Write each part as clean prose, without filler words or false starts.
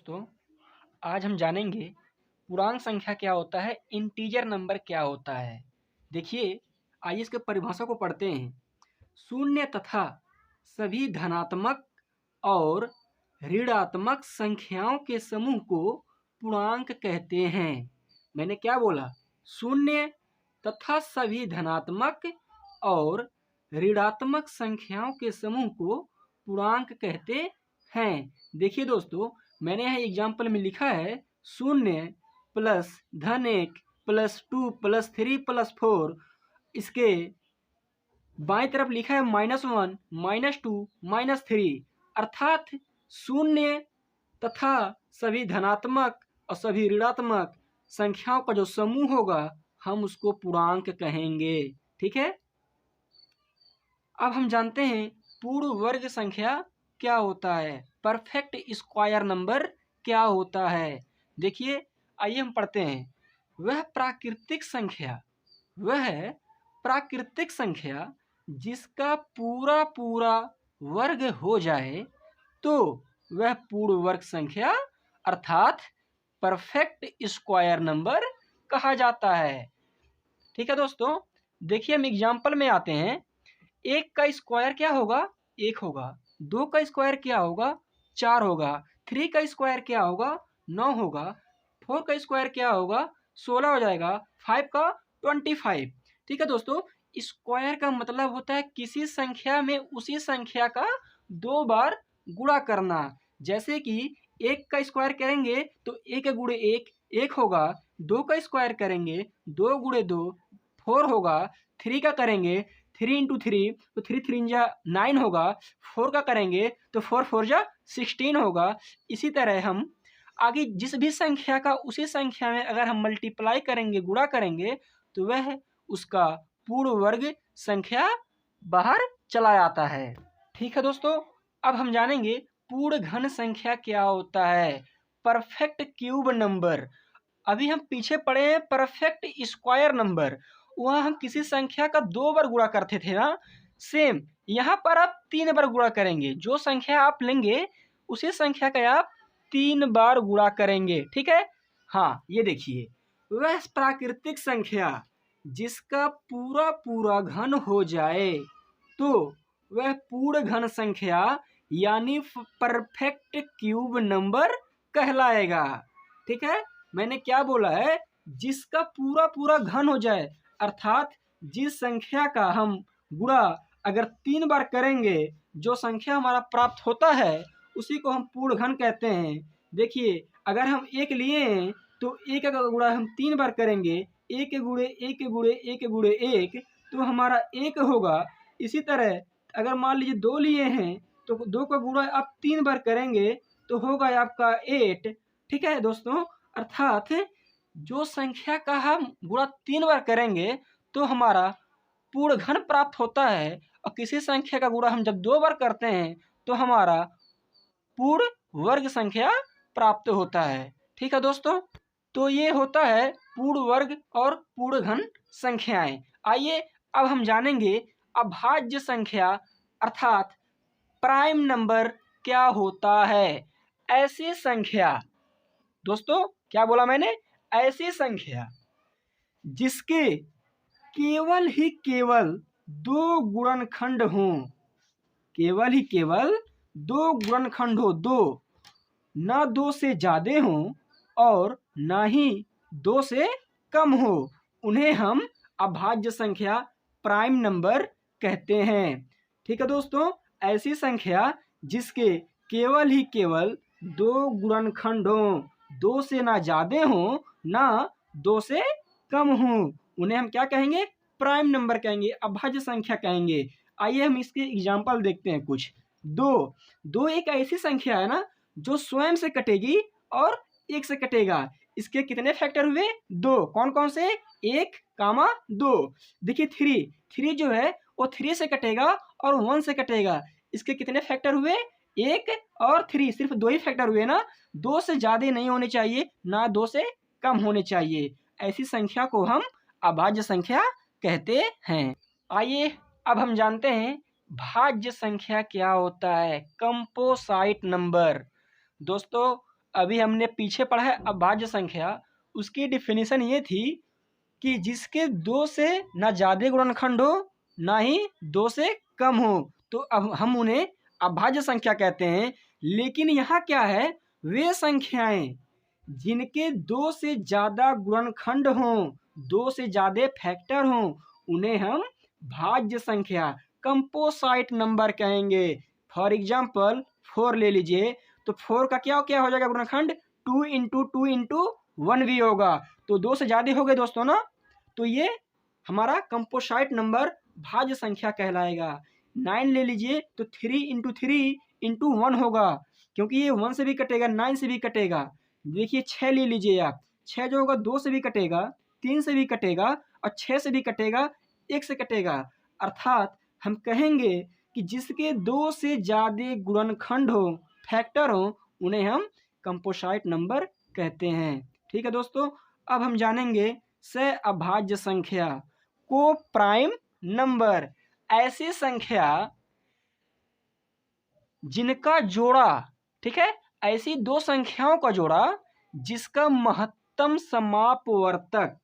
दोस्तों, आज हम जानेंगे पूर्णांक संख्या क्या होता है, इंटीजर नंबर क्या होता है। देखिए, आइए इसके परिभाषा को पढ़ते हैं। शून्य तथा सभी धनात्मक और ऋणात्मक संख्याओं के समूह को पूर्णांक कहते हैं। मैंने क्या बोला? शून्य तथा सभी धनात्मक और ऋणात्मक संख्याओं के समूह को पूर्णांक कहते हैं। देखिए दोस्तों, मैंने यहाँ एग्जाम्पल में लिखा है शून्य प्लस धन एक प्लस 2 प्लस 3 प्लस 4। इसके बाएं तरफ लिखा है -1 -2 -3, अर्थात शून्य तथा सभी धनात्मक और सभी ऋणात्मक संख्याओं का जो समूह होगा हम उसको पूर्णांक कहेंगे। ठीक है। अब हम जानते हैं पूर्ण वर्ग संख्या क्या होता है, परफेक्ट स्क्वायर नंबर क्या होता है। देखिए, आइए हम पढ़ते हैं। वह प्राकृतिक संख्या जिसका पूरा पूरा वर्ग हो जाए तो वह पूर्ण वर्ग संख्या अर्थात परफेक्ट स्क्वायर नंबर कहा जाता है। ठीक है दोस्तों, देखिए हम एग्जाम्पल में आते हैं। एक का स्क्वायर क्या होगा? एक होगा। दो का स्क्वायर क्या होगा? चार होगा। थ्री का स्क्वायर क्या होगा? 9 होगा। फोर का स्क्वायर क्या होगा? 16 हो जाएगा। फाइव का 25। ठीक है दोस्तों, स्क्वायर का मतलब होता है किसी संख्या में उसी संख्या का 2 बार गुणा करना। जैसे कि एक का स्क्वायर करेंगे तो एक गुणे एक एक होगा। दो का स्क्वायर करेंगे दो गुणे दो 4 होगा। थ्री का करेंगे 3 इंटू 3 तो 3 3 जा 9 होगा। 4 का करेंगे तो 4 4 जा 16 होगा। इसी तरह हम आगे जिस भी संख्या का उसी संख्या में अगर हम मल्टीप्लाई करेंगे, गुणा करेंगे, तो वह उसका पूर्ण वर्ग संख्या बाहर चला आता है। ठीक है दोस्तों, अब हम जानेंगे पूर्ण घन संख्या क्या होता है, परफेक्ट क्यूब नंबर। अभी हम पीछे पढ़े हैं परफेक्ट स्क्वायर नंबर, वहाँ हम किसी संख्या का 2 बार गुणा करते थे ना। सेम यहाँ पर आप 3 बार गुणा करेंगे। जो संख्या आप लेंगे उसी संख्या का आप 3 बार गुणा करेंगे। ठीक है। हाँ, ये देखिए, वह प्राकृतिक संख्या जिसका पूरा पूरा घन हो जाए तो वह पूर्ण घन संख्या यानी परफेक्ट क्यूब नंबर कहलाएगा। ठीक है। मैंने क्या बोला है? जिसका पूरा पूरा घन हो जाए, अर्थात जिस संख्या का हम गुणा अगर 3 बार करेंगे जो संख्या हमारा प्राप्त होता है उसी को हम पूर्ण घन कहते हैं। देखिए, अगर हम एक लिए हैं तो एक का गुणा हम 3 बार करेंगे, एक गुणे एक गुणे एक गुणे एक, तो हमारा एक होगा। इसी तरह अगर मान लीजिए 2 लिए हैं तो 2 का गुणा आप 3 बार करेंगे तो होगा आपका 8। ठीक है दोस्तों, अर्थात जो संख्या का हम गुणा 3 बार करेंगे तो हमारा पूर्ण घन प्राप्त होता है, और किसी संख्या का गुणा हम जब 2 बार करते हैं तो हमारा पूर्ण वर्ग संख्या प्राप्त होता है। ठीक है दोस्तों, तो ये होता है पूर्ण वर्ग और पूर्ण घन संख्याएं। आइए अब हम जानेंगे अभाज्य संख्या अर्थात प्राइम नंबर क्या होता है। ऐसी संख्या, दोस्तों क्या बोला मैंने? ऐसी संख्या जिसके केवल 2 गुणनखंड हों, केवल 2 गुणनखंड हो, 2 ना 2 से ज्यादा हों और ना ही 2 से कम हो, उन्हें हम अभाज्य संख्या प्राइम नंबर कहते हैं। ठीक है दोस्तों, ऐसी संख्या जिसके केवल 2 गुणनखंड हों, 2 से ना ज्यादा हों ना 2 से कम हों, उन्हें हम क्या कहेंगे? प्राइम नंबर कहेंगे, अभाज्य संख्या कहेंगे। आइए हम इसके एग्जाम्पल देखते हैं कुछ। 2 एक ऐसी संख्या है ना जो स्वयं से कटेगी और 1 से कटेगा। इसके कितने फैक्टर हुए? 2। कौन कौन से? 1, 2। देखिए 3 जो है वो 3 से कटेगा और 1 से कटेगा। इसके कितने फैक्टर हुए? 1 और 3, सिर्फ 2 ही फैक्टर हुए ना। 2 से ज़्यादा नहीं होने चाहिए ना 2 से कम होने चाहिए। ऐसी संख्या को हम अभाज्य संख्या कहते हैं। आइए अब हम जानते हैं भाज्य संख्या क्या होता है, कंपोसाइट नंबर। दोस्तों अभी हमने पीछे पढ़ा है अभाज्य संख्या, उसकी डिफिनीशन ये थी कि जिसके 2 से ना ज़्यादा गुणनखंड हो ना ही 2 से कम हो, तो अब हम उन्हें अभाज्य संख्या कहते हैं। लेकिन यहाँ क्या है, वे संख्याएं जिनके 2 से ज़्यादा गुणनखंड हों, 2 से ज़्यादा फैक्टर हों, उन्हें हम भाज्य संख्या कंपोसाइट नंबर कहेंगे। फॉर एग्जाम्पल 4 ले लीजिए, तो 4 का क्या क्या हो जाएगा गुणनखंड, 2 इंटू 2 इंटू 1 भी होगा, तो 2 से ज़्यादा हो गए दोस्तों ना, तो ये हमारा कंपोसाइट नंबर भाज्य संख्या कहलाएगा। 9 ले लीजिए, तो 3 इंटू 3 इंटू 1 होगा, क्योंकि ये 1 से भी कटेगा, 9 से भी कटेगा। देखिए 6 ले लीजिए आप, 6 जो होगा 2 से भी कटेगा, 3 से भी कटेगा और 6 से भी कटेगा, 1 से कटेगा। अर्थात हम कहेंगे कि जिसके 2 से ज़्यादा गुणनखंड हो, फैक्टर हो, उन्हें हम कंपोसाइट नंबर कहते हैं। ठीक है दोस्तों, अब हम जानेंगे सहअभाज्य संख्या को प्राइम नंबर। ऐसी संख्या जिनका जोड़ा, ठीक है, ऐसी 2 संख्याओं का जोड़ा जिसका महत्तम समापवर्तक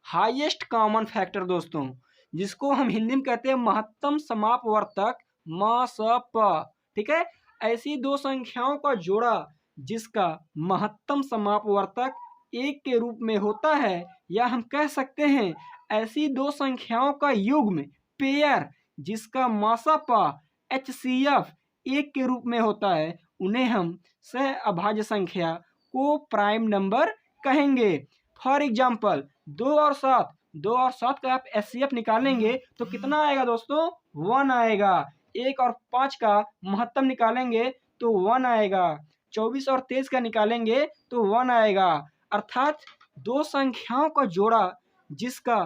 हाईएस्ट कॉमन फैक्टर दोस्तों, जिसको हम हिंदी में कहते हैं महत्तम समापवर्तक म-स-प, ठीक है, ऐसी 2 संख्याओं का जोड़ा जिसका महत्तम समापवर्तक 1 के रूप में होता है, या हम कह सकते हैं ऐसी 2 संख्याओं का युग्म पेयर जिसका म-स-प HCF 1 के रूप में होता है, उन्हें हम सहअभाज्य संख्या को प्राइम नंबर कहेंगे। फॉर एग्जाम्पल 2 और 7 का आप HCF निकालेंगे तो कितना आएगा दोस्तों, 1 आएगा। 1 और 5 का महत्तम निकालेंगे तो 1 आएगा। 24 और 23 का निकालेंगे तो 1 आएगा। अर्थात 2 संख्याओं का जोड़ा जिसका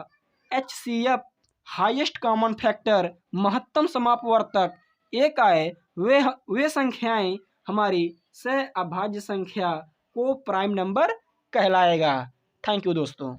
HCF हाईएस्ट कॉमन फैक्टर महत्तम समापवर्तक 1 आए, वे संख्याएं हमारी सहअभाज्य संख्या को प्राइम नंबर कहलाएगा। थैंक यू दोस्तों।